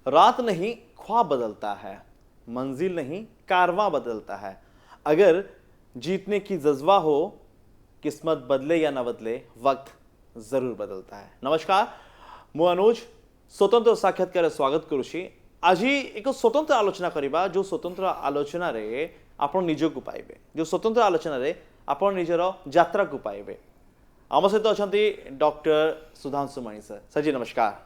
रात नहीं ख्वाब बदलता है, मंजिल नहीं कारवां बदलता है। अगर जीतने की जज्बा हो, किस्मत बदले या न बदले, वक्त जरूर बदलता है। नमस्कार, ମୁଁ ଅନୁଜ स्वतंत्र साक्षात्कार स्वागत करुछि। आज एक स्वतंत्र आलोचना करिबा, जो स्वतंत्र आलोचना रे आपण निजको पाइबे, जो स्वतंत्र आलोचना रे आपण निजर यात्रा को पाइबे। आम सहित अछंती डॉक्टर सुधांशु मणि सर। सर जी नमस्कार।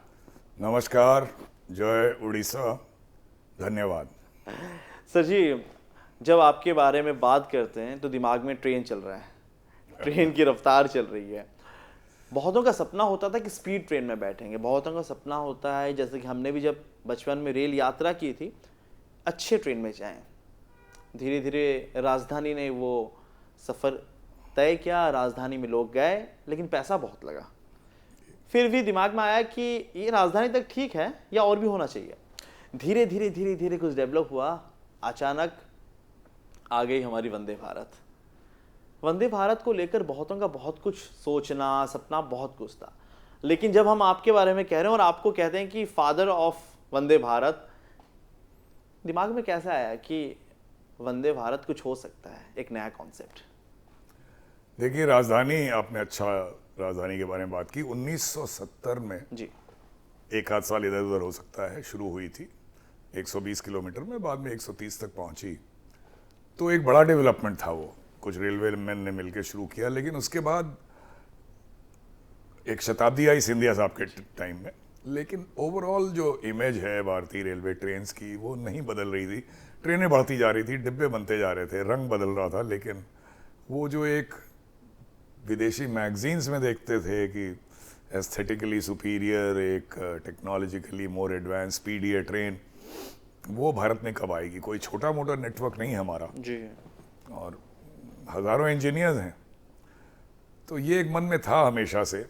नमस्कार, जय उड़ीसा, धन्यवाद। सर जी, जब आपके बारे में बात करते हैं तो दिमाग में ट्रेन चल रहा है, ट्रेन की रफ्तार चल रही है। बहुतों का सपना होता था कि स्पीड ट्रेन में बैठेंगे, बहुतों का सपना होता है, जैसे कि हमने भी जब बचपन में रेल यात्रा की थी, अच्छे ट्रेन में जाएं। धीरे धीरे राजधानी ने वो सफ़र तय किया, राजधानी में लोग गए, लेकिन पैसा बहुत लगा। फिर भी दिमाग में आया कि ये राजधानी तक ठीक है या और भी होना चाहिए। धीरे धीरे धीरे धीरे कुछ डेवलप हुआ। अचानक आ गई हमारी वंदे भारत। वंदे भारत को लेकर बहुतों का बहुत कुछ सोचना, सपना बहुत कुछ था। लेकिन जब हम आपके बारे में कह रहे हैं और आपको कहते हैं कि फादर ऑफ वंदे भारत, दिमाग में कैसा आया कि वंदे भारत कुछ हो सकता है, एक नया कॉन्सेप्ट? देखिए, राजधानी, आपने अच्छा राजधानी के बारे में बात की। 1970 में जी, एक आध साल इधर उधर हो सकता है, शुरू हुई थी 120 किलोमीटर में, बाद में 130 तक पहुंची। तो एक बड़ा डेवलपमेंट था वो, कुछ रेलवे मैन ने मिलकर शुरू किया। लेकिन उसके बाद एक शताब्दी आई सिंधिया साहब के टाइम में, लेकिन ओवरऑल जो इमेज है भारतीय रेलवे ट्रेन्स की, वो नहीं बदल रही थी। ट्रेनें बढ़ती जा रही थी, डिब्बे बनते जा रहे थे, रंग बदल रहा था, लेकिन वो जो एक विदेशी मैगजीन्स में देखते थे कि एस्थेटिकली सुपीरियर, एक technologically more advance speedier train, वो भारत में कब आएगी? कोई छोटा मोटा नेटवर्क नहीं है हमारा जी, और हजारों इंजीनियर्स हैं। तो ये एक मन में था हमेशा से।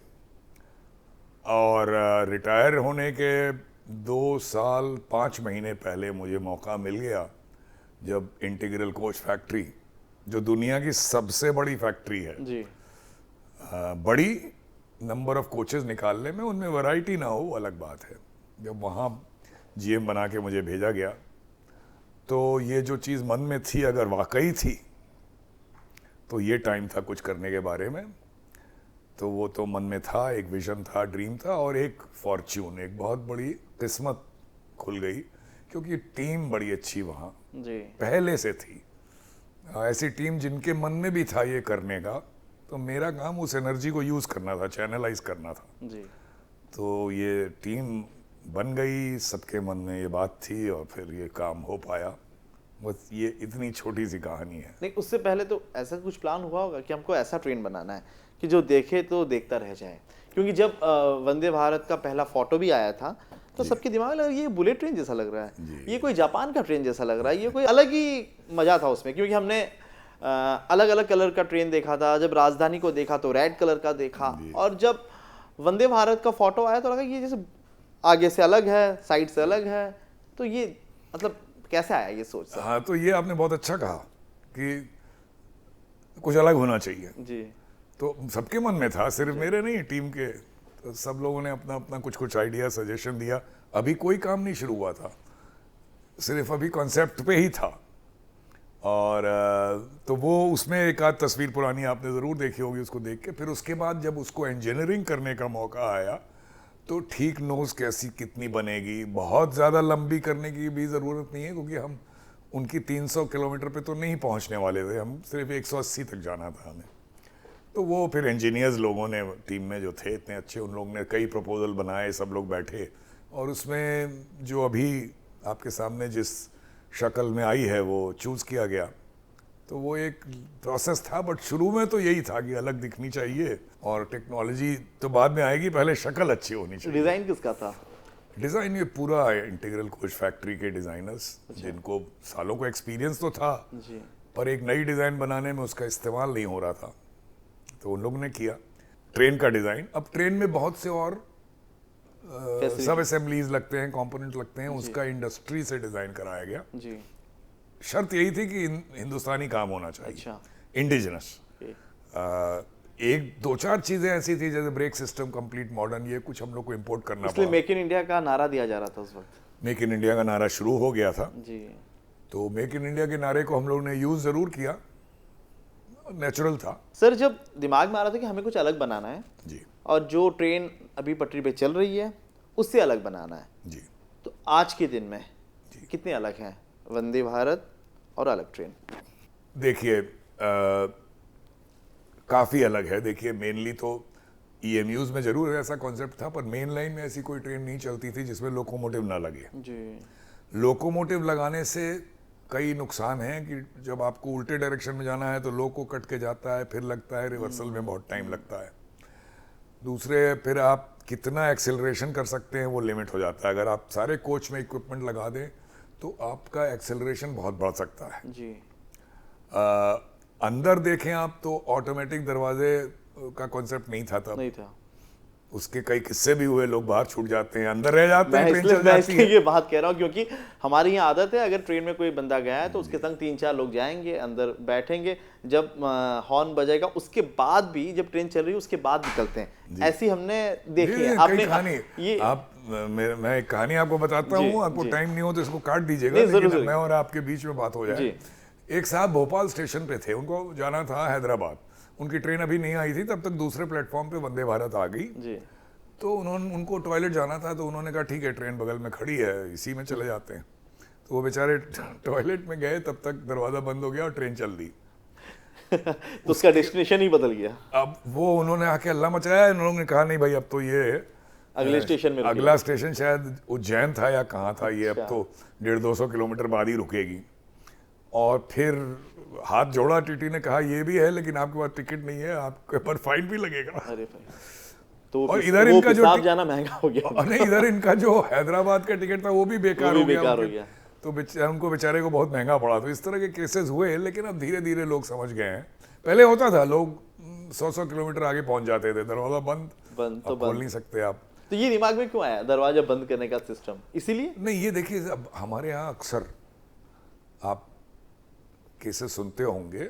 और रिटायर होने के 2 साल 5 महीने पहले मुझे मौका मिल गया, जब इंटीग्रल कोच फैक्ट्री, जो दुनिया की सबसे बड़ी फैक्ट्री है जी, बड़ी नंबर ऑफ कोचेस निकालने में, उनमें वैरायटी ना हो वो अलग बात है। जब वहाँ जीएम बना के मुझे भेजा गया, तो ये जो चीज़ मन में थी, अगर वाकई थी, तो ये टाइम था कुछ करने के बारे में। तो वो तो मन में था, एक विजन था, ड्रीम था, और एक फॉर्च्यून, एक बहुत बड़ी किस्मत खुल गई, क्योंकि टीम बड़ी अच्छी वहाँ जी, पहले से थी। ऐसी टीम जिनके मन में भी था ये करने का। तो मेरा काम उस एनर्जी को यूज़ करना था, चैनलाइज करना था। जी। तो ये टीम बन गई, सबके मन में ये बात थी, और फिर ये काम हो पाया। बस ये इतनी छोटी सी कहानी है। नहीं, उससे पहले तो ऐसा कुछ प्लान हुआ होगा कि हमको ऐसा ट्रेन बनाना है कि जो देखे तो देखता रह जाए। क्योंकि जब वंदे भारत का पहला फोटो भी आया था, तो सबके दिमाग में लगा ये बुलेट ट्रेन जैसा लग रहा है, ये कोई जापान का ट्रेन जैसा लग रहा है, ये कोई अलग ही मजा था उसमें। क्योंकि हमने अलग अलग कलर का ट्रेन देखा था, जब राजधानी को देखा तो रेड कलर का देखा, और जब वंदे भारत का फोटो आया तो लगा ये जैसे आगे से अलग है, साइड से अलग है। तो ये मतलब कैसे आया ये सोच? हाँ, तो ये आपने बहुत अच्छा कहा कि कुछ अलग होना चाहिए। जी, तो सबके मन में था, सिर्फ मेरे नहीं, टीम के। तो सब लोगों ने अपना अपना कुछ कुछ आइडिया, सजेशन दिया। अभी कोई काम नहीं शुरू हुआ था, सिर्फ अभी कॉन्सेप्ट पे ही था। और तो वो उसमें एक आध तस्वीर पुरानी आपने ज़रूर देखी होगी, उसको देख के फिर उसके बाद जब उसको इंजीनियरिंग करने का मौका आया, तो ठीक नोज कैसी कितनी बनेगी, बहुत ज़्यादा लंबी करने की भी ज़रूरत नहीं है, क्योंकि हम उनकी 300 किलोमीटर पे तो नहीं पहुंचने वाले थे, हम सिर्फ 180 तक जाना था हमें। तो वो फिर इंजीनियर्स लोगों ने, टीम में जो थे इतने अच्छे, उन लोगों ने कई प्रपोजल बनाए, सब लोग बैठे, और उसमें जो अभी आपके सामने जिस शक्ल में आई है वो चूज़ किया गया। तो वो एक प्रोसेस था, बट शुरू में तो यही था कि अलग दिखनी चाहिए, और टेक्नोलॉजी तो बाद में आएगी, पहले शक्ल अच्छी होनी चाहिए। डिजाइन किसका था? डिज़ाइन ये पूरा इंटीग्रल कोच फैक्ट्री के डिज़ाइनर्स, जिनको सालों को एक्सपीरियंस तो था जी, पर एक नई डिज़ाइन बनाने में उसका इस्तेमाल नहीं हो रहा था, तो उन लोगों ने किया ट्रेन का डिज़ाइन। अब ट्रेन में बहुत से और सब असेंबलीज लगते हैं, कंपोनेंट लगते हैं, उसका इंडस्ट्री से डिज़ाइन कराया गया। जी, शर्त यही थी कि हिंदुस्तानी काम होना चाहिए। अच्छा, इंडिजिनस। एक दो चार चीज़ें ऐसी थी, जैसे ब्रेक सिस्टम कंप्लीट मॉडर्न, ये कुछ हम लोग को इम्पोर्ट करना इसलिए पड़ा। मेक इन इंडिया का नारा दिया जा रहा था उस वक्त। मेक इन इंडिया का नारा शुरू हो गया था, जी तो मेक इन इंडिया के नारे को हम लोग ने यूज़ ज़रूर किया, नेचुरल था। सर, जब दिमाग में आ रहा था कि हमें कुछ अलग बनाना है जी और जो ट्रेन अभी पटरी पे चल रही है उससे अलग बनाना है, जी तो आज के दिन में कितने अलग हैं वंदे भारत और अलग ट्रेन? देखिए काफ़ी अलग है। देखिए मेनली तो ईएमयूज़ में ज़रूर ऐसा कॉन्सेप्ट था, पर मेन लाइन में ऐसी कोई ट्रेन नहीं चलती थी जिसमें लोकोमोटिव ना लगे। जी लोकोमोटिव लगाने से कई नुकसान हैं कि जब आपको उल्टे डायरेक्शन में जाना है तो लोको कट के जाता है, फिर लगता है रिवर्सल में बहुत टाइम लगता है। दूसरे, फिर आप कितना एक्सेलरेशन कर सकते हैं वो लिमिट हो जाता है। अगर आप सारे कोच में इक्विपमेंट लगा दें तो आपका एक्सेलरेशन बहुत बढ़ सकता है। जी अंदर देखें आप तो ऑटोमेटिक दरवाजे का कॉन्सेप्ट नहीं था तब, नहीं था। उसके कई किस्से भी हुए, लोग बाहर छूट जाते हैं, अंदर रह जाते हैं, ट्रेन चल मैं जाती इसलिए है। ये बात कह रहा हूँ क्योंकि हमारी यहाँ आदत है, अगर ट्रेन में कोई बंदा गया है तो उसके संग 3-4 लोग जाएंगे, अंदर बैठेंगे, जब हॉर्न बजेगा उसके बाद भी, जब ट्रेन चल रही है उसके बाद निकलते हैं। ऐसी हमने देखी है। आपने कहानी ये आप मैं एक कहानी आपको बताता हूँ, आपको टाइम नहीं हो तो इसको काट दीजिएगा, नहीं, जरूर, लेकिन जरूर। मैं और आपके बीच में बात हो जाए। एक साहब भोपाल स्टेशन पे थे, उनको जाना था हैदराबाद, उनकी ट्रेन अभी नहीं आई थी, तब तक दूसरे प्लेटफॉर्म पे वंदे भारत आ गई। जी तो उनको टॉयलेट जाना था, तो उन्होंने कहा ठीक है ट्रेन बगल में खड़ी है, इसी में चले जाते हैं। तो वो बेचारे टॉयलेट में गए, तब तक दरवाज़ा बंद हो गया और ट्रेन चल दी। तो उसका डेस्टिनेशन ही बदल गया। अब वो उन्होंने आके हल्ला मचाया, इन लोगों ने कहा नहीं भाई अब तो ये अगले स्टेशन में अगला स्टेशन शायद उज्जैन था या कहाँ था ये, अब अच्छा। तो 150-200 किलोमीटर बाद ही रुकेगी। और फिर हाथ जोड़ा, टीटी ने कहा ये भी है लेकिन आपके पास टिकट नहीं है, आपके ऊपर फाइन भी लगेगा। अरे भाई, तो और इधर इनका जो पेशाब जाना महंगा हो गया। और नहीं, इधर इनका जो हैदराबाद का टिकट था वो भी बेकार हो गया। तो उनको बेचारे को बहुत महंगा पड़ा। तो इस तरह के केसेस हुए, लेकिन अब धीरे धीरे लोग समझ गए हैं। पहले होता था लोग 100-100 किलोमीटर आगे पहुंच जाते थे, दरवाजा बंद तो खोल नहीं सकते आप। तो ये दिमाग में क्यों आया दरवाजा बंद करने का सिस्टम? इसीलिए नहीं, ये देखिए अब हमारे यहाँ अक्सर आप केसेस सुनते होंगे,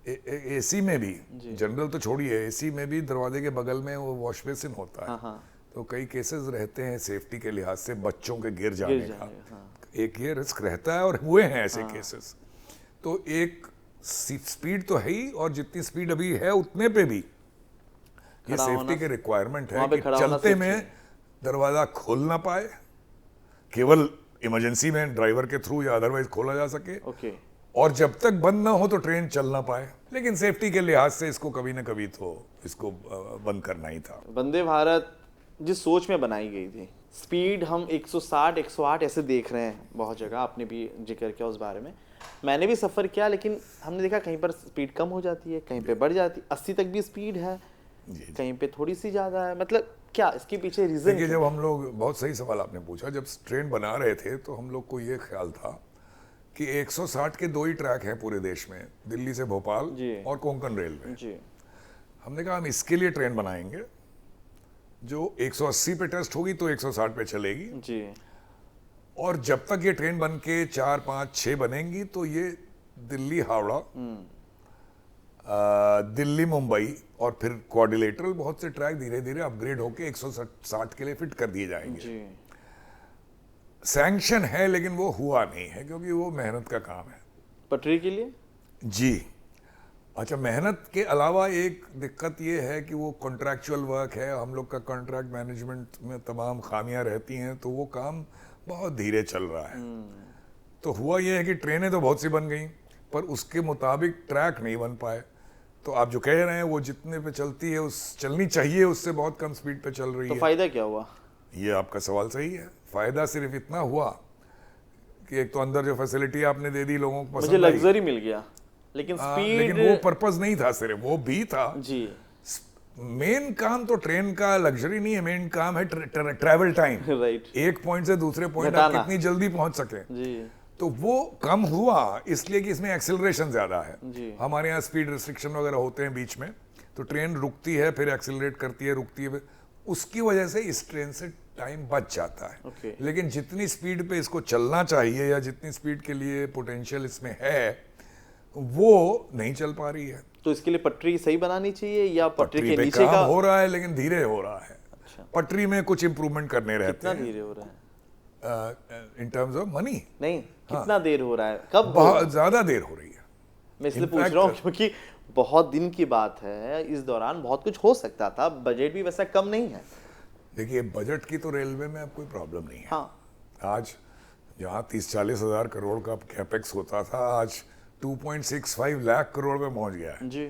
एसी में भी, जनरल तो छोड़िए, एसी में भी दरवाजे के बगल में वो वॉश बेसिन होता है। तो कई केसेस रहते हैं सेफ्टी के लिहाज से बच्चों के गिर जाने का, एक ये रिस्क रहता है और हुए हैं ऐसे केसेस। तो एक स्पीड तो है ही, और जितनी स्पीड अभी है उतने पे भी ये सेफ्टी के रिक्वायरमेंट है कि चलते में दरवाजा खोल ना पाए, केवल इमरजेंसी में ड्राइवर के थ्रू या अदरवाइज खोला जा सके। और जब तक बंद ना हो तो ट्रेन चल ना पाए। लेकिन सेफ्टी के लिहाज से इसको कभी ना कभी तो इसको बंद करना ही था। वंदे भारत जिस सोच में बनाई गई थी, स्पीड हम 160 108 ऐसे देख रहे हैं बहुत जगह, आपने भी जिक्र किया उस बारे में, मैंने भी सफ़र किया, लेकिन हमने देखा कहीं पर स्पीड कम हो जाती है, कहीं पे बढ़ जाती है, 80 तक भी स्पीड है, कहीं पे थोड़ी सी ज़्यादा है। मतलब क्या इसके पीछे रीज़न? देखिए, जब हम लोग, बहुत सही सवाल आपने पूछा, जब ट्रेन बना रहे थे तो हम लोग को ये ख्याल था कि 160 के 2 ही ट्रैक हैं पूरे देश में, दिल्ली से भोपाल और कोंकण रेलवे। हमने कहा हम इसके लिए ट्रेन बनाएंगे जो 180 पे टेस्ट होगी तो 160 पे चलेगी जी। और जब तक ये ट्रेन बन के 4, 5, 6 बनेंगी तो ये दिल्ली हावड़ा, दिल्ली मुंबई और फिर क्वाड्रिलेटरल बहुत से ट्रैक धीरे धीरे अपग्रेड होके 160 के लिए फिट कर दिए जाएंगे। सैंक्शन है लेकिन वो हुआ नहीं है क्योंकि वो मेहनत का काम है। पटरी के लिए जी। अच्छा, मेहनत के अलावा एक दिक्कत ये है कि वो कॉन्ट्रैक्चुअल वर्क है, हम लोग का कॉन्ट्रैक्ट मैनेजमेंट में तमाम खामियां रहती हैं, तो वो काम बहुत धीरे चल रहा है। तो हुआ ये है कि ट्रेनें तो बहुत सी बन गई पर उसके मुताबिक ट्रैक नहीं बन पाए। तो आप जो कह रहे हैं वो जितने पे चलती है, उस चलनी चाहिए उससे बहुत कम स्पीड पे चल रही है। तो फायदा क्या हुआ? ये आपका सवाल सही है। फायदा सिर्फ इतना हुआ कि एक तो अंदर जो फैसिलिटी आपने दे दी लोगों को पसंद आई, मुझे लग्जरी मिल गया, लेकिन स्पीड, लेकिन वो पर्पस नहीं था, सिर्फ वो भी था जी। मेन काम तो ट्रेन का लग्जरी नहीं है, मेन काम है ट्रैवल टाइम। राइट। एक पॉइंट से दूसरे पॉइंट आप कितनी जल्दी पहुंच सके जी। तो वो कम हुआ इसलिए कि इसमें एक्सेलरेशन ज्यादा है। हमारे यहाँ स्पीड रिस्ट्रिक्शन वगैरह होते हैं बीच में, तो ट्रेन रुकती है फिर एक्सेलरेट करती है, रुकती है, उसकी वजह से इस ट्रेन से टाइम बच जाता है। लेकिन जितनी स्पीड पे इसको चलना चाहिए या जितनी स्पीड के लिए पोटेंशियल इसमें है वो नहीं चल पा रही है। तो इसके लिए पटरी सही बनानी चाहिए या पटरी के नीचे काम का? हो रहा है लेकिन धीरे हो रहा है। अच्छा। पटरी में कुछ इंप्रूवमेंट करने रहते हैं। कितना धीरे हो रहा है? In terms of money. नहीं, कितना देर हो रहा है, कब? बहुत ज्यादा देर हो रही है। मैं इसलिए पूछ रहा हूँ क्योंकि बहुत दिन की बात है, इस दौरान बहुत कुछ हो सकता था, बजट भी वैसा कम नहीं है। देखिए, बजट की तो रेलवे में अब कोई प्रॉब्लम नहीं है। हाँ, आज जहाँ 30-40 हज़ार करोड़ का कैपेक्स होता था, आज 2.65 लाख करोड़ में पहुंच गया है। जी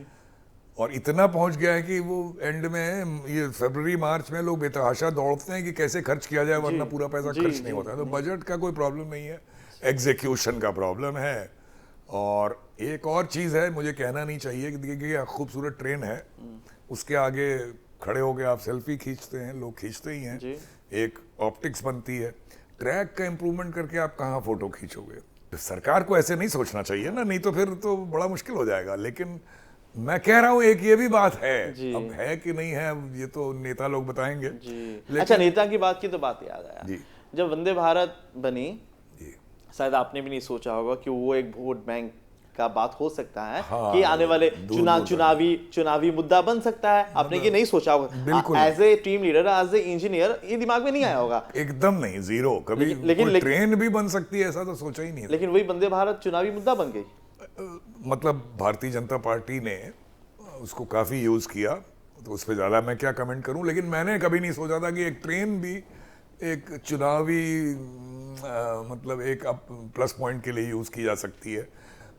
और इतना पहुंच गया है कि वो एंड में ये फरवरी मार्च में लोग बेतहाशा दौड़ते हैं कि कैसे खर्च किया जाए, वरना पूरा पैसा खर्च नहीं होता है। तो बजट का कोई प्रॉब्लम नहीं है, एग्जीक्यूशन का प्रॉब्लम है। और एक और चीज़ है, मुझे कहना नहीं चाहिए कि देखिए खूबसूरत ट्रेन है, उसके आगे खड़े होकर आप सेल्फी खींचते हैं, लोग खींचते ही हैं, एक ऑप्टिक्स बनती है। ट्रैक का इम्प्रूवमेंट करके आप कहाँ फोटो खींचोगे? तो सरकार को ऐसे नहीं सोचना चाहिए ना, नहीं तो फिर तो बड़ा मुश्किल हो जाएगा। लेकिन मैं कह रहा हूँ एक ये भी बात है, अब है कि नहीं है ये तो नेता लोग बताएंगे। अच्छा, नेता की बात की तो बात याद आया जी। जब वंदे भारत बनी, जी। शायद आपने भी नहीं सोचा होगा कि वो एक वोट बैंक का बात हो सकता है। हाँ, कि आने वाले चुनावी मुद्दा बन सकता है। आपने ये नहीं सोचा होगा बिल्कुल। As a team leader, as a engineer, ये दिमाग में नहीं आया होगा। एकदम नहीं, जीरो। कभी लेकिन ट्रेन भी बन सकती है ऐसा तो सोचा ही नहीं। लेकिन वही वंदे भारत चुनावी मुद्दा बन गई। मतलब भारतीय जनता पार्टी ने उसको काफ़ी यूज़ किया, तो उस पर ज़्यादा मैं क्या कमेंट करूं। लेकिन मैंने कभी नहीं सोचा था कि एक ट्रेन भी एक चुनावी मतलब एक प्लस पॉइंट के लिए यूज़ की जा सकती है,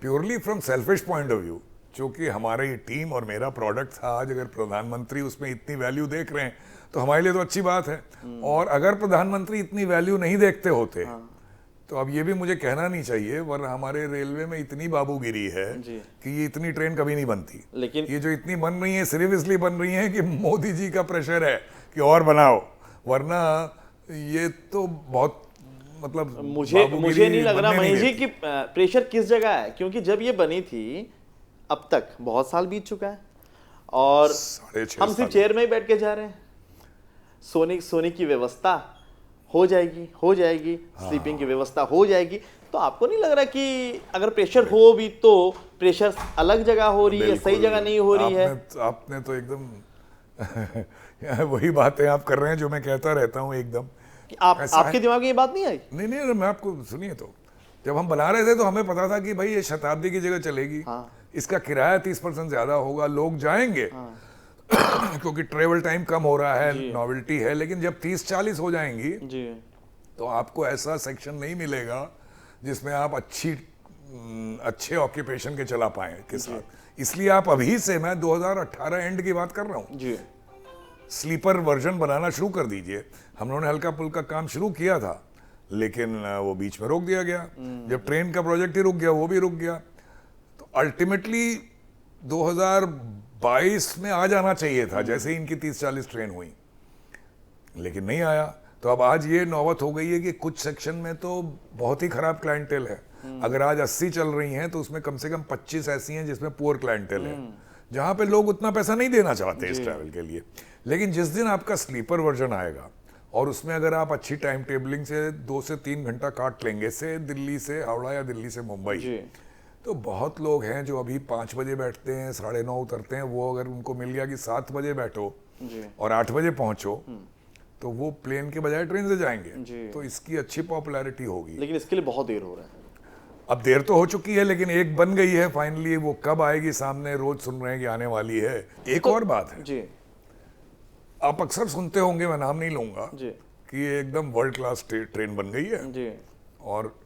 purely from selfish point of view. क्योंकि हमारी टीम और मेरा प्रोडक्ट था, आज अगर प्रधानमंत्री उसमें इतनी वैल्यू देख रहे हैं तो हमारे लिए तो अच्छी बात है। और अगर प्रधानमंत्री इतनी वैल्यू नहीं देखते होते तो अब ये भी मुझे कहना नहीं चाहिए, वरना हमारे रेलवे में इतनी बाबूगिरी है कि ये इतनी ट्रेन कभी नहीं बनती। लेकिन ये जो इतनी बन रही है सिर्फ इसलिए बन रही है कि मोदी जी का प्रेशर है कि और बनाओ, वरना ये तो बहुत मतलब मुझे नहीं लग रहा महेश जी कि प्रेशर किस जगह है, क्योंकि जब ये बनी थी अब तक बहुत साल बीत चुका है और हम सिर्फ चेयर में ही बैठ के जा रहे हैं। सोने की व्यवस्था हो जाएगी, स्लीपिंग की व्यवस्था हो जाएगी। तो आपको नहीं लग रहा कि अगर प्रेशर हो भी तो प्रेशर अलग जगह हो रही है, सही जगह नहीं हो रही है? आपने तो एकदम वही बातें आप कर रहे हैं जो मैं कहता रहता हूँ एकदम। आपके दिमाग में ये बात नहीं आई? नहीं, मैं आपको सुनिए, तो जब हम बना रहे थे तो हमें पता था कि भाई ये शताब्दी की जगह चलेगी। इसका किराया 30% ज्यादा होगा, लोग जाएंगे क्योंकि ट्रेवल टाइम कम हो रहा है, नॉवेल्टी है। लेकिन जब 30-40 हो जाएंगी तो आपको ऐसा सेक्शन नहीं मिलेगा जिसमें आप अच्छे ऑक्यूपेशन के चला पाए के साथ। इसलिए आप अभी से, मैं 2018 एंड की बात कर रहा हूँ, स्लीपर वर्जन बनाना शुरू कर दीजिए। हम लोगों ने हल्का पुल्का काम शुरू किया था, लेकिन वो बीच में रोक दिया गया। जब ट्रेन का प्रोजेक्ट ही रुक गया, वो भी रुक गया। तो अल्टीमेटली 2022 में आ जाना चाहिए था, जैसे ही इनकी 30-40 ट्रेन हुई, लेकिन नहीं आया। तो अब आज ये नौबत हो गई है कि कुछ सेक्शन में तो बहुत ही खराब क्लाइंटेल है। अगर आज 80 चल रही हैं तो उसमें कम से कम 25 ऐसी हैं जिसमें पुअर क्लाइंटेल है, जहां पे लोग उतना पैसा नहीं देना चाहते इस ट्रैवल के लिए। लेकिन जिस दिन आपका स्लीपर वर्जन आएगा और उसमें अगर आप अच्छी टाइम टेबलिंग से 2 से 3 घंटा काट लेंगे, से दिल्ली से हावड़ा या दिल्ली से मुंबई, तो बहुत लोग हैं जो अभी 5 बजे बैठते हैं, 9:30 उतरते हैं। वो अगर उनको मिल गया कि 7 बजे बैठो और 8 बजे पहुंचो, तो वो प्लेन के बजाय ट्रेन से जाएंगे। तो इसकी अच्छी पॉपुलैरिटी होगी। लेकिन इसके लिए बहुत देर हो रहा है। अब देर तो हो चुकी है, लेकिन एक बन गई है फाइनली। वो कब आएगी सामने, रोज सुन रहे हैं कि आने वाली है। एक और बात है, आप अक्सर सुनते होंगे, मैं नाम नहीं लूंगा, कि ये एकदम वर्ल्ड क्लास ट्रेन बन गई है। और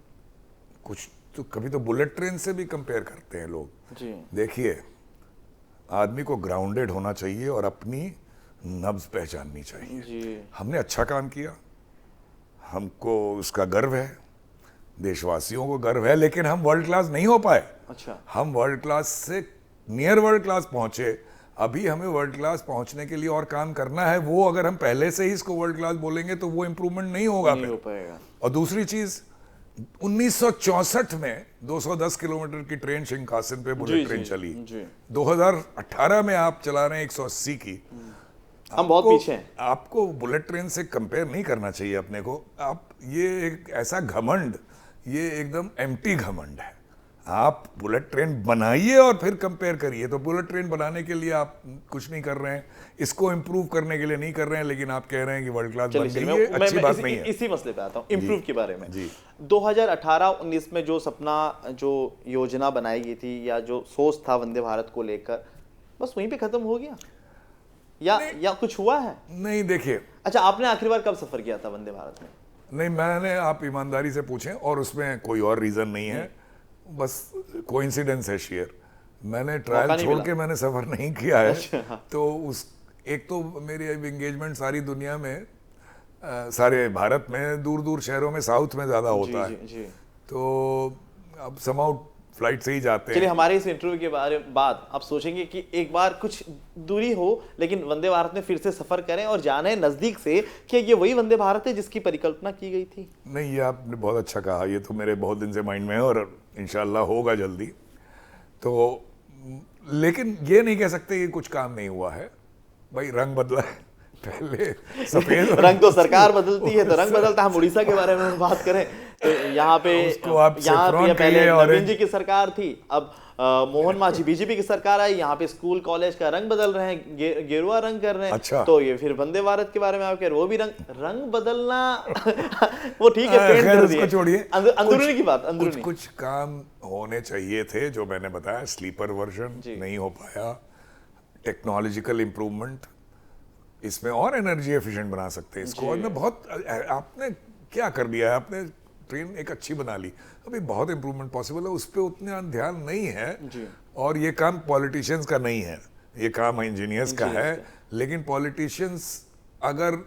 कुछ तो कभी तो बुलेट ट्रेन से भी कंपेयर करते हैं लोग। देखिए, आदमी को ग्राउंडेड होना चाहिए और अपनी नब्ज पहचाननी चाहिए। हमने अच्छा काम किया, हमको उसका गर्व है, देशवासियों को गर्व है, लेकिन हम वर्ल्ड क्लास नहीं हो पाए। हम वर्ल्ड क्लास से नियर वर्ल्ड क्लास पहुंचे। अभी हमें वर्ल्ड क्लास पहुंचने के लिए और काम करना है। वो अगर हम पहले से ही इसको वर्ल्ड क्लास बोलेंगे तो वो इंप्रूवमेंट नहीं होगा, नहीं हो पाएगा। और दूसरी चीज, 1964 में 210 किलोमीटर की ट्रेन शिंकानसेन पे बुलेट ट्रेन चली। 2018 में आप चला रहे हैं 180 की। हम बहुत पीछे हैं। आपको बुलेट ट्रेन से कंपेयर नहीं करना चाहिए अपने को। आप ये एक ऐसा घमंड, ये एकदम एम्प्टी घमंड है। आप बुलेट ट्रेन बनाइए और फिर कंपेयर करिए। तो बुलेट ट्रेन बनाने के लिए आप कुछ नहीं कर रहे हैं, इसको इम्प्रूव करने के लिए नहीं कर रहे हैं, लेकिन आप कह रहे हैं कि वर्ल्ड क्लास बन गई है, अच्छी बात नहीं है। इसी मसले पे आता हूँ, इम्प्रूव के बारे में। जी 2018-19 में जो सपना, जो योजना बनाई गई थी या जो सोच था वंदे भारत को लेकर, बस वहीं पे खत्म हो गया या कुछ हुआ है? नहीं, देखिए, अच्छा, आपने आखिरी बार कब सफर किया था वंदे भारत में? नहीं, मैंने, आप ईमानदारी से पूछें, और उसमें कोई और रीज़न नहीं है, बस कोइंसिडेंस है शेयर। मैंने ट्रायल छोड़ के मैंने सफ़र नहीं किया है। अच्छा। तो उस एक तो मेरी एंगेजमेंट सारी दुनिया में, सारे भारत में, दूर दूर शहरों में, साउथ में ज़्यादा होता है। जी। तो अब समाउ फ्लाइट से ही जाते हैं। चलिए, हमारे इस इंटरव्यू के बाद आप सोचेंगे कि एक बार कुछ दूरी हो लेकिन वंदे भारत में फिर से सफर करें और जाने नजदीक से कि ये वही वंदे भारत है जिसकी परिकल्पना की गई थी? नहीं, ये आपने बहुत अच्छा कहा, ये तो मेरे बहुत दिन से माइंड में है और इंशाल्लाह होगा जल्दी। तो लेकिन ये नहीं कह सकते कि कुछ काम नहीं हुआ है भाई, रंग बदला है। पहले सफेद रंग तो सरकार बदलती है, तो रंग बदलता है। हम उड़ीसा के बारे में बात करें तो यहाँ पे पहले नवीन जी की सरकार थी, अब मोहन मांझी बीजेपी की सरकार आई, यहाँ पे स्कूल कॉलेज का रंग बदल रहे हैं, गेरुआ रंग कर रहे हैं। अच्छा। तो ये फिर वंदे भारत के बारे में आप कह रहे, वो भी रंग बदलना वो ठीक है, पेंट कर दिए। छोड़िए, अंदरूनी की बात, अंदरूनी कुछ काम होने चाहिए थे, जो मैंने बताया, स्लीपर वर्जन नहीं हो पाया, टेक्नोलॉजिकल इम्प्रूवमेंट, इसमें और एनर्जी एफिशिएंट बना सकते हैं इसको। और मैं बहुत, आपने क्या कर दिया है, आपने ट्रेन एक अच्छी बना ली, अभी बहुत इंप्रूवमेंट पॉसिबल है, उस पर उतना ध्यान नहीं है जी। और ये काम पॉलिटिशियंस का नहीं है, ये काम इंजीनियर्स का है। लेकिन पॉलिटिशियंस अगर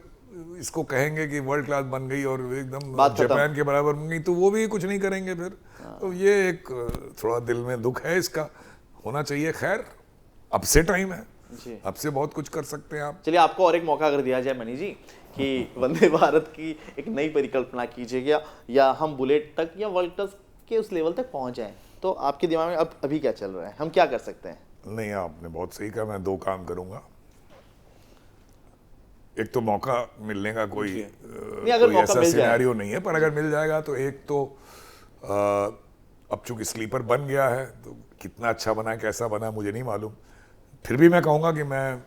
इसको कहेंगे कि वर्ल्ड क्लास बन गई और एकदम जापान के बराबर बन गई, तो वो भी कुछ नहीं करेंगे फिर। तो ये एक थोड़ा दिल में दुख है, इसका होना चाहिए। खैर, अब से टाइम है, अब से बहुत कुछ कर सकते हैं आप। चलिए, आपको और एक मौका अगर दिया जाए मनी जी कि वंदे भारत की एक नई परिकल्पना कीजिएगा या हम बुलेट तक या वर्ल्ड क्लास के उस लेवल तक पहुंच जाएं, तो आपके दिमाग में अभी क्या चल रहा है, हम क्या कर सकते हैं? नहीं, आपने बहुत सही कहा, मैं दो काम करूंगा। एक तो मौका मिलने का कोई ऐसा सिनेरियो नहीं है, पर अगर मिल जाएगा तो एक तो अब चूंकि स्लीपर बन गया है, तो कितना अच्छा बना, कैसा बना, मुझे नहीं मालूम। फिर भी मैं कहूँगा कि मैं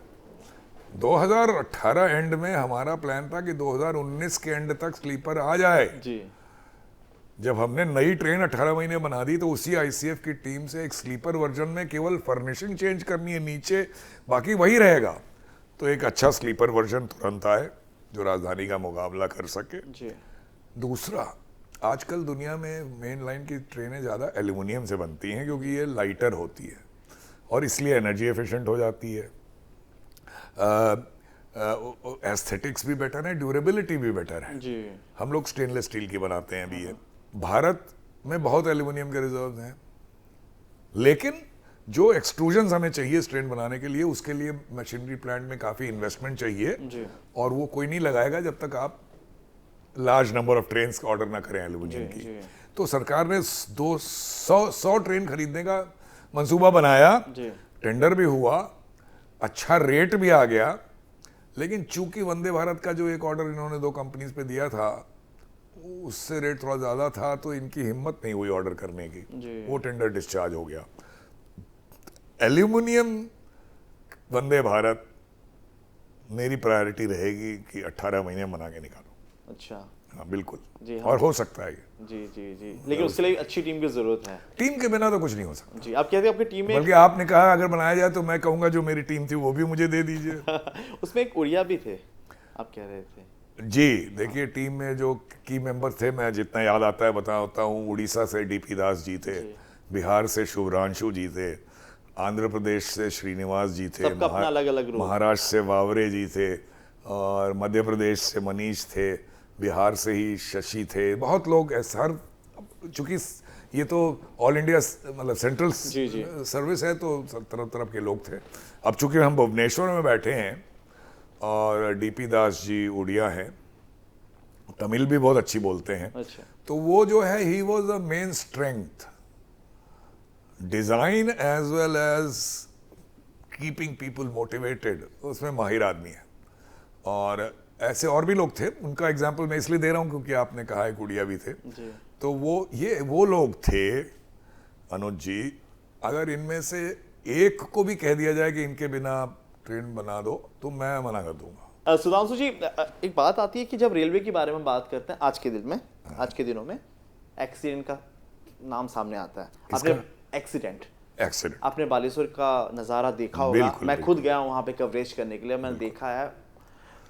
2018 एंड में हमारा प्लान था कि 2019 के एंड तक स्लीपर आ जाए जी। जब हमने नई ट्रेन 18 महीने बना दी, तो उसी आईसीएफ की टीम से एक स्लीपर वर्जन में केवल फर्निशिंग चेंज करनी है नीचे, बाकी वही रहेगा। तो एक अच्छा स्लीपर वर्जन तुरंत आए जो राजधानी का मुकाबला कर सके जी। दूसरा, आजकल दुनिया में मेन लाइन की ट्रेनें ज़्यादा एल्युमिनियम से बनती हैं क्योंकि ये लाइटर होती है और इसलिए एनर्जी एफिशिएंट हो जाती है। एस्थेटिक्स भी बेटर है, ड्यूरेबिलिटी भी बेटर है जी। हम लोग स्टेनलेस स्टील की बनाते हैं अभी। ये भारत में बहुत एल्युमिनियम के रिजर्व हैं, लेकिन जो एक्सट्रूजन्स हमें चाहिए ट्रेन बनाने के लिए, उसके लिए मशीनरी प्लांट में काफ़ी इन्वेस्टमेंट चाहिए जी। और वो कोई नहीं लगाएगा जब तक आप लार्ज नंबर ऑफ ट्रेन का ऑर्डर ना करें एल्युमिनियम की। जी। तो सरकार ने 200 ट्रेन खरीदने का मंसूबा बनाया, टेंडर भी हुआ, अच्छा रेट भी आ गया, लेकिन चूंकि वंदे भारत का जो एक ऑर्डर इन्होंने 2 कंपनीज पे दिया था उससे रेट थोड़ा ज़्यादा था, तो इनकी हिम्मत नहीं हुई ऑर्डर करने की, वो टेंडर डिस्चार्ज हो गया। एल्यूमिनियम वंदे भारत मेरी प्रायोरिटी रहेगी कि 18 महीने बना के निकालो। अच्छा। हाँ, बिल्कुल जी। और हो सकता है ये। जी। लेकिन उसके लिए अच्छी टीम की जरूरत है। टीम के बिना तो कुछ नहीं हो सकता। जी। आप कहते हैं आपकी टीम में, बल्कि आपने कहा अगर बनाया जाए तो मैं कहूंगा जो मेरी टीम थी वो भी मुझे दे दीजिए। उसमें एक उड़िया भी थे, आप कह रहे थे। जी, देखिए टीम में जो की मेंबर थे, मैं जितना याद आता है बताता हूँ। उड़ीसा से डीपी दास जी थे, बिहार से शुभ्रांशु जी थे, आंध्र प्रदेश से श्रीनिवास जी थे, महाराष्ट्र से वावरे जी थे और मध्य प्रदेश से मनीष थे, बिहार से ही शशि थे। बहुत लोग ऐसे, हर चूंकि ये तो ऑल इंडिया मतलब सेंट्रल सर्विस है तो तरफ तरफ के लोग थे। अब चूंकि हम भुवनेश्वर में बैठे हैं और डीपी दास जी उड़िया हैं, तमिल भी बहुत अच्छी बोलते हैं। अच्छा। तो वो जो है, he was the main strength, design as well as keeping people motivated, उसमें माहिर आदमी है। और ऐसे और भी लोग थे, उनका एग्जाम्पल मैं इसलिए दे रहा हूँ क्योंकि आपने कहा है गुड़िया भी थे। जी। तो वो लोग थे अनुज जी, अगर इनमें से एक को भी कह दिया जाए कि इनके बिना आप ट्रेन बना दो तो मैं मना कर दूंगा। सुधांशु जी, एक बात आती है कि जब रेलवे के बारे में बात करते हैं आज के दिन में, आज के दिनों में एक्सीडेंट का नाम सामने आता है। आपने एक्सीडेंट आपने बालेश्वर का नज़ारा देखा होगा। मैं खुद गया हूँ वहाँ पे कवरेज करने के लिए, मैंने देखा है।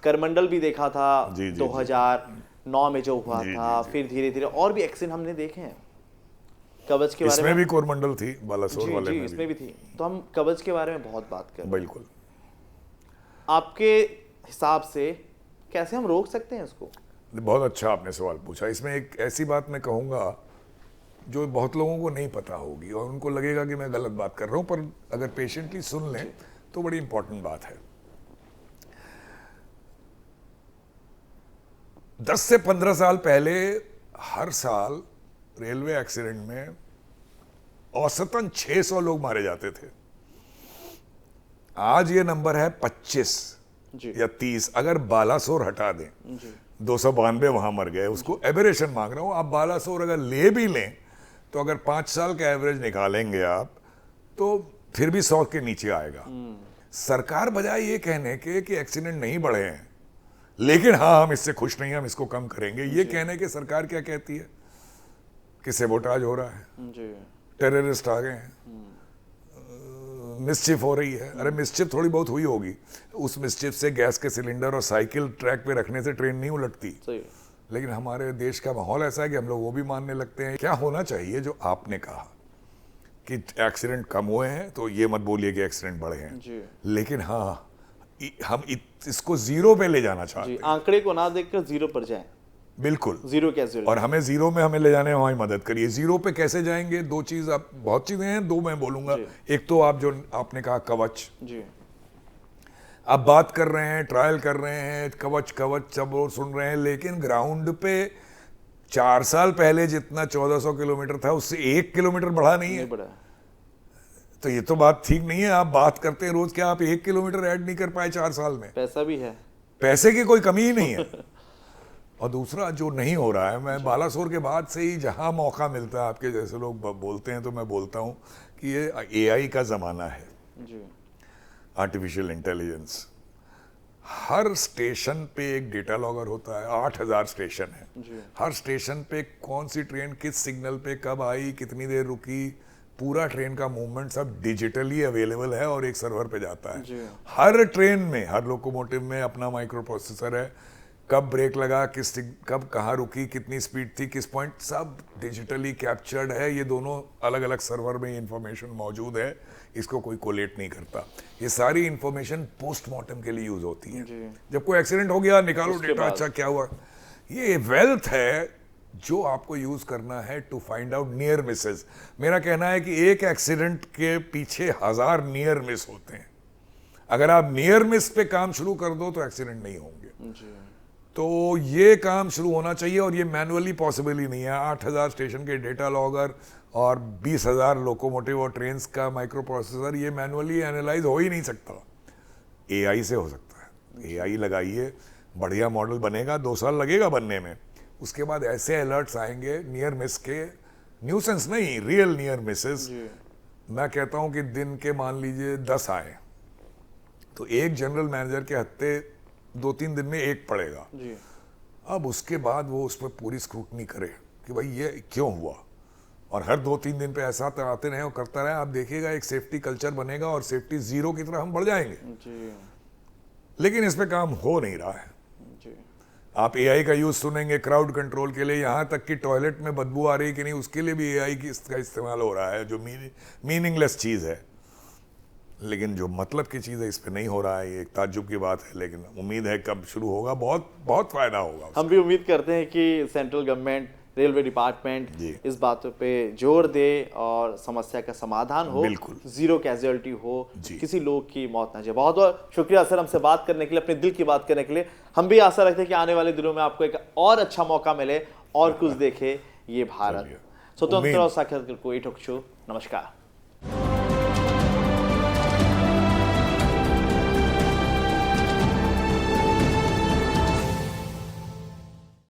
करमंडल भी देखा था 2009 में जो हुआ था, फिर धीरे धीरे और भी एक्सीडेंट हमने देखे हैं। कवच के बारे में भी कोरमंडल थी, बालासोर वाले में इसमें भी थी। तो हम कवच के बारे में बहुत बात कर रहे हैं। बिल्कुल। आपके हिसाब से कैसे हम रोक सकते हैं इसको? बहुत अच्छा आपने सवाल पूछा। इसमें एक ऐसी बात मैं कहूँगा जो बहुत लोगों को नहीं पता होगी और उनको लगेगा कि मैं गलत बात कर रहा हूँ, पर अगर पेशेंटली सुन लें तो बड़ी इंपॉर्टेंट बात है। 10 से 15 साल पहले हर साल रेलवे एक्सीडेंट में औसतन 600 लोग मारे जाते थे। आज ये नंबर है 25 या 30। अगर बालासोर हटा दें, 292 वहां मर गए, उसको एबरेशन मांग रहा हूं। आप बालासोर अगर ले भी लें तो अगर 5 साल का एवरेज निकालेंगे आप तो फिर भी 100 के नीचे आएगा। सरकार बजाय ये कहने के कि एक्सीडेंट नहीं बढ़े हैं, लेकिन हाँ हम इससे खुश नहीं, हम इसको कम करेंगे, ये कहने के सरकार क्या कहती है कि सेबोटाज हो रहा है, टेररिस्ट आ गए हैं, मिसचिफ हो रही है। अरे मिसचिफ थोड़ी बहुत हुई होगी, उस मिसचिफ से गैस के सिलेंडर और साइकिल ट्रैक पे रखने से ट्रेन नहीं उलटती। लेकिन हमारे देश का माहौल ऐसा है कि हम लोग वो भी मानने लगते हैं। क्या होना चाहिए जो आपने कहा कि एक्सीडेंट कम हुए हैं, तो ये मत बोलिए कि एक्सीडेंट बढ़े हैं, लेकिन हाँ हम इसको जीरो पे ले जाना चाहते हैं। आंकड़े को ना देखकर जीरो पर जाएं। बिल्कुल, जीरो कैसे, और हमें जीरो में हमें ले जाने में हमारी मदद करिए। जीरो पे कैसे जाएंगे? दो चीज, आप बहुत चीजें हैं, दो मैं बोलूंगा। एक तो आप जो आपने कहा कवच जी, आप बात कर रहे हैं, ट्रायल कर रहे हैं, कवच कवच सब और सुन रहे हैं, लेकिन ग्राउंड पे 4 साल पहले जितना 1400 किलोमीटर था उससे 1 किलोमीटर बढ़ा नहीं है। तो ये तो बात ठीक नहीं है। आप बात करते हैं रोज, क्या आप 1 किलोमीटर ऐड नहीं कर पाए 4 साल में? पैसा भी है, पैसे की कोई कमी ही नहीं है। और दूसरा जो नहीं हो रहा है, मैं बालासोर के बाद से ही जहां मौका मिलता है, आपके जैसे लोग बोलते हैं तो मैं बोलता हूं कि ये AI का जमाना है जी, आर्टिफिशियल इंटेलिजेंस। हर स्टेशन पे एक डेटा लॉगर होता है, 8000 स्टेशन है। हर स्टेशन पे कौन सी ट्रेन किस सिग्नल पे कब आई, कितनी देर रुकी, पूरा ट्रेन का मूवमेंट सब डिजिटली अवेलेबल है और एक सर्वर पे जाता है। हर ट्रेन में, हर लोकोमोटिव में अपना माइक्रो प्रोसेसर है, कब ब्रेक लगा, कब कहाँ रुकी, कितनी स्पीड थी, किस पॉइंट, सब डिजिटली कैप्चर्ड है। ये दोनों अलग अलग सर्वर में इंफॉर्मेशन मौजूद है, इसको कोई कोलेट नहीं करता। ये सारी इंफॉर्मेशन पोस्टमार्टम के लिए यूज होती है। जब कोई एक्सीडेंट हो गया, निकालो डेटा, अच्छा क्या हुआ। ये वेल्थ है जो आपको यूज करना है to find out near misses. मेरा कहना है कि एक एक्सीडेंट के पीछे 1000 नियर मिस होते हैं। अगर आप नियर मिस पे काम शुरू कर दो तो एक्सीडेंट नहीं होंगे। तो ये काम शुरू होना चाहिए, और ये मैनुअली पॉसिबल ही नहीं है। 8000 स्टेशन के डेटा लॉगर और 20,000 लोकोमोटिव और ट्रेन्स का माइक्रो प्रोसेसर, ये मैनुअली एनालाइज हो ही नहीं सकता। AI से हो सकता है। AI लगाइए, बढ़िया मॉडल बनेगा, 2 साल लगेगा बनने में। उसके बाद ऐसे अलर्ट्स आएंगे नियर मिस के, न्यूसेंस नहीं, रियल नियर मिसेस। मैं कहता हूं कि दिन के मान लीजिए 10 आए तो एक जनरल मैनेजर के हत्ते 2-3 दिन में एक पड़ेगा जी। अब उसके बाद वो उस पर पूरी स्क्रूटनी करे कि भाई ये क्यों हुआ, और हर 2-3 दिन पे ऐसा आते रहे और करता रहे। आप देखिएगा एक सेफ्टी कल्चर बनेगा और सेफ्टी जीरो की तरह हम बढ़ जाएंगे जी। लेकिन इस पे काम हो नहीं रहा है जी। आप AI का यूज सुनेंगे क्राउड कंट्रोल के लिए, यहाँ तक कि टॉयलेट में बदबू आ रही है कि नहीं उसके लिए भी AI का इस्तेमाल हो रहा है, जो मीनिंगलेस चीज़ है। लेकिन जो मतलब की चीज़ है इस पे नहीं हो रहा है। ये एक ताज्जुब की बात है, लेकिन उम्मीद है कब शुरू होगा, बहुत बहुत फायदा होगा। हम भी उम्मीद करते हैं कि सेंट्रल गवर्नमेंट, रेलवे डिपार्टमेंट इस बात पे जोर दे और समस्या का समाधान हो, जीरो कैजुअलिटी हो, किसी लोग की मौत ना जाए। बहुत बहुत शुक्रिया सर हमसे बात करने के लिए, अपने दिल की बात करने के लिए। हम भी आशा रखते हैं कि आने वाले दिनों में आपको एक और अच्छा मौका मिले और कुछ देखे ये भारत। स्वतंत्र और साक्षात्कार को टॉक शो। नमस्कार।